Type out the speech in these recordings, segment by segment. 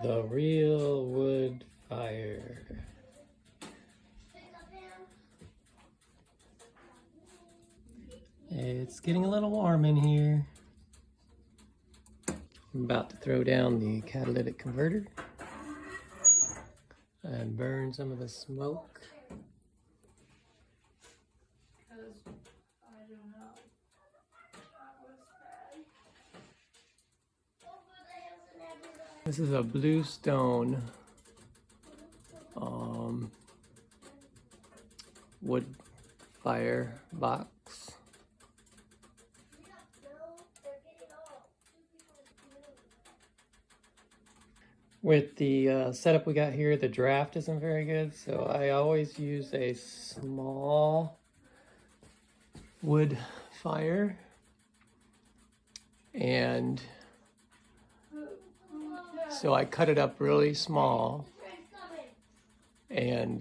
The real wood fire. It's getting a little warm in here. I'm about to throw down the catalytic converter and burn some of the smoke. This is a bluestone wood fire box. With the setup we got here, the draft isn't very good, so I always use a small wood fire. And so I cut it up really small, and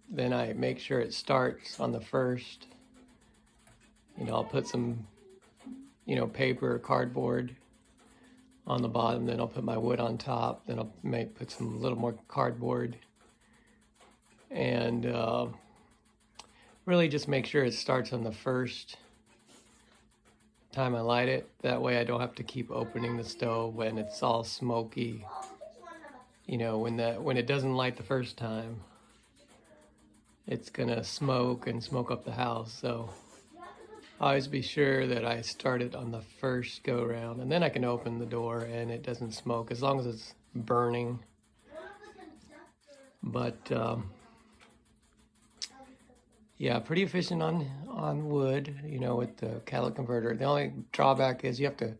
then I make sure it starts on the first. I'll put some, paper or cardboard on the bottom, then I'll put my wood on top, then I'll put some little more cardboard, and really just make sure it starts on the first time I light it. That way I don't have to keep opening the stove when it's all smoky. When it doesn't light the first time, it's gonna smoke up the house. So always be sure that I start it on the first go round, and then I can open the door and it doesn't smoke as long as it's burning. But yeah, pretty efficient on wood, with the catalytic converter. The only drawback is you have to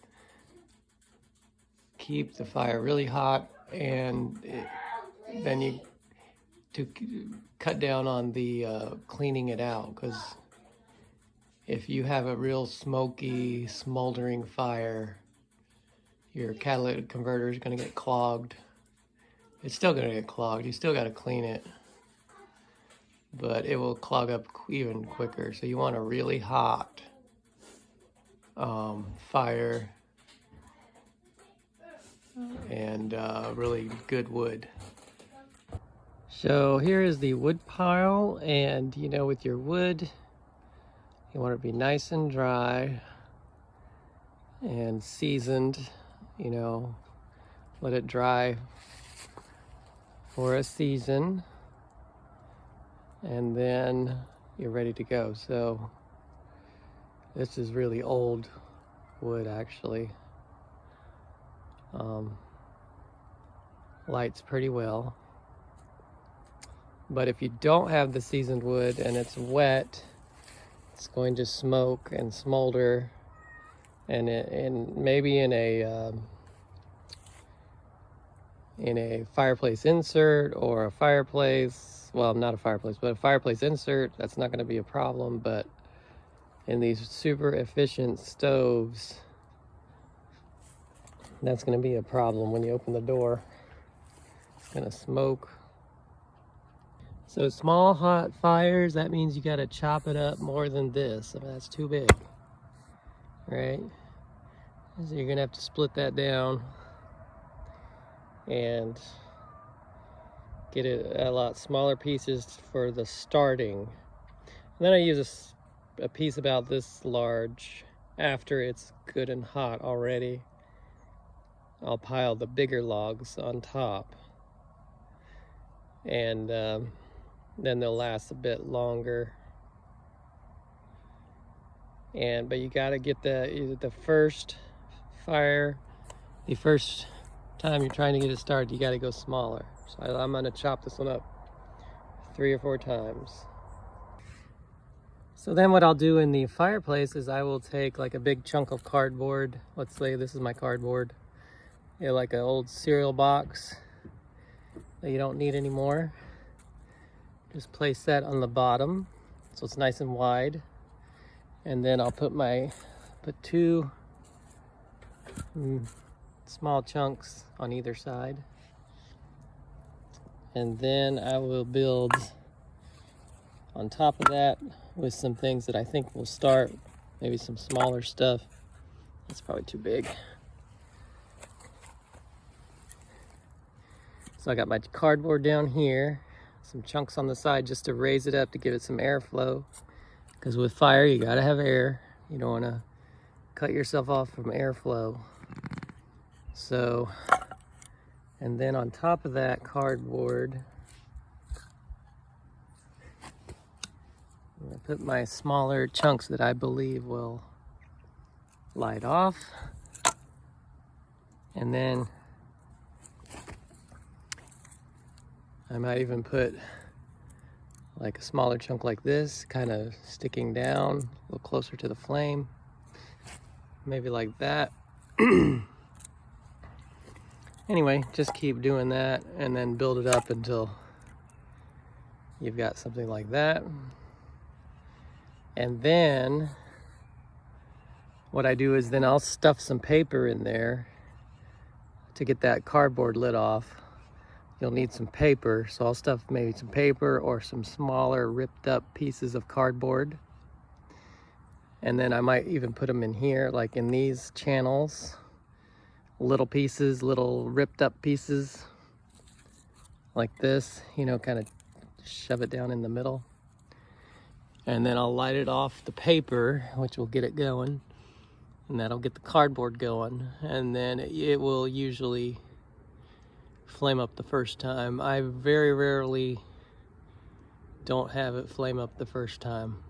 keep the fire really hot, and then you to cut down on the cleaning it out, because if you have a real smoky, smoldering fire, your catalytic converter is going to get clogged. It's still going to get clogged. You still got to clean it, but it will clog up even quicker. So you want a really hot fire and really good wood. So here is the wood pile, and with your wood, you want it to be nice and dry and seasoned. Let it dry for a season, and then you're ready to go. So this is really old wood, actually. Lights pretty well. But if you don't have the seasoned wood and it's wet, it's going to smoke and smolder, and maybe in a fireplace insert or a fireplace, well, not a fireplace, but a fireplace insert, that's not going to be a problem. But in these super efficient stoves, that's going to be a problem when you open the door. It's going to smoke. So small hot fires, that means you got to chop it up more than this. That's too big, right? So you're going to have to split that down and get it a lot smaller pieces for the starting. And then I use a piece about this large. After it's good and hot already, I'll pile the bigger logs on top, and then they'll last a bit longer. But you got to get the first fire, the first time you're trying to get it started, you got to go smaller. So I'm going to chop this one up 3 or 4 times. So then what I'll do in the fireplace is I will take like a big chunk of cardboard. Let's say this is my cardboard. Like an old cereal box that you don't need anymore. Just place that on the bottom so it's nice and wide. And then I'll put 2 small chunks on either side. And then I will build on top of that with some things that I think will start, maybe some smaller stuff. That's probably too big. So I got my cardboard down here, some chunks on the side just to raise it up to give it some airflow. Because with fire, you gotta have air. You don't wanna cut yourself off from airflow. So, and then on top of that cardboard, I'm gonna put my smaller chunks that I believe will light off. And then I might even put like a smaller chunk like this, kind of sticking down a little closer to the flame. Maybe like that. Anyway, just keep doing that and then build it up until you've got something like that. And then what I do is then I'll stuff some paper in there to get that cardboard lid off. You'll need some paper, so I'll stuff maybe some paper or some smaller ripped up pieces of cardboard. And then I might even put them in here, like in these channels. Little pieces, little ripped up pieces like this, you know, kind of shove it down in the middle. And then I'll light it off the paper, which will get it going, and that'll get the cardboard going. And then it will usually flame up the first time. I very rarely don't have it flame up the first time.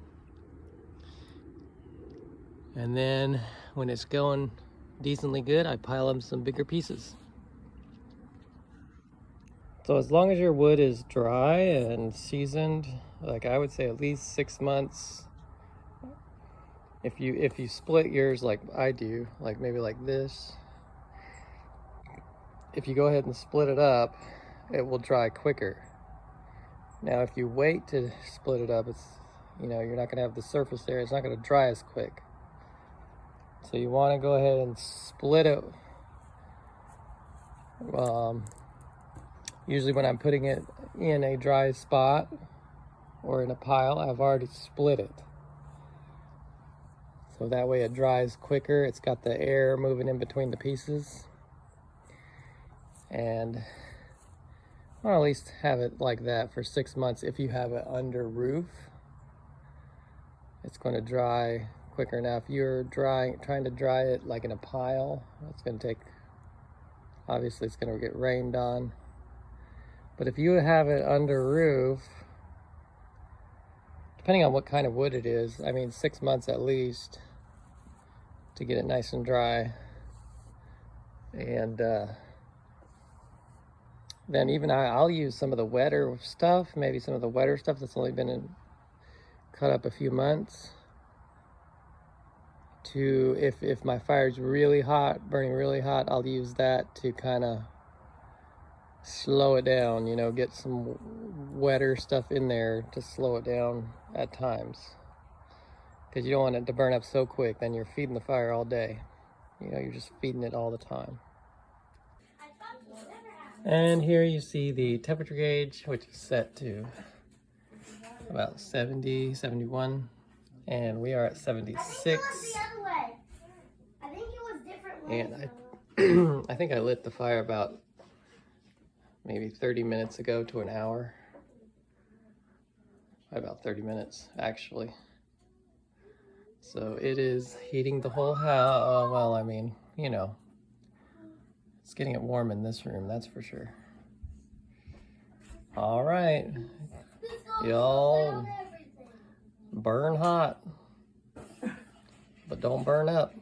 And then when it's going decently good, I pile up some bigger pieces. So as long as your wood is dry and seasoned, like I would say at least 6 months. If you split yours like I do, like maybe like this, if you go ahead and split it up, it will dry quicker. Now if you wait to split it up, it's, you know, you're not gonna have the surface there, it's not gonna dry as quick. So you want to go ahead and split it. Usually when I'm putting it in a dry spot or in a pile, I've already split it. So that way it dries quicker. It's got the air moving in between the pieces. And I'll at least have it like that for 6 months. If you have it under roof, it's going to dry quicker. Now if you're trying to dry it like in a pile, it's going to take, obviously it's going to get rained on. But if you have it under roof, depending on what kind of wood it is, I mean 6 months at least to get it nice and dry. And then even I'll use some of the wetter stuff, maybe some of the wetter stuff that's only been cut up a few months, to if my fire's really hot, burning really hot, I'll use that to kind of slow it down, you know, get some wetter stuff in there to slow it down at times, because you don't want it to burn up so quick, then you're feeding the fire all day, you know, you're just feeding it all the time. And here you see the temperature gauge, which is set to about 70, 71, and we are at 76. And I think I lit the fire about maybe 30 minutes ago to an hour. About 30 minutes, actually. So it is heating the whole house. Well, I mean, you know, it's getting it warm in this room, that's for sure. All right, y'all burn hot, but don't burn up.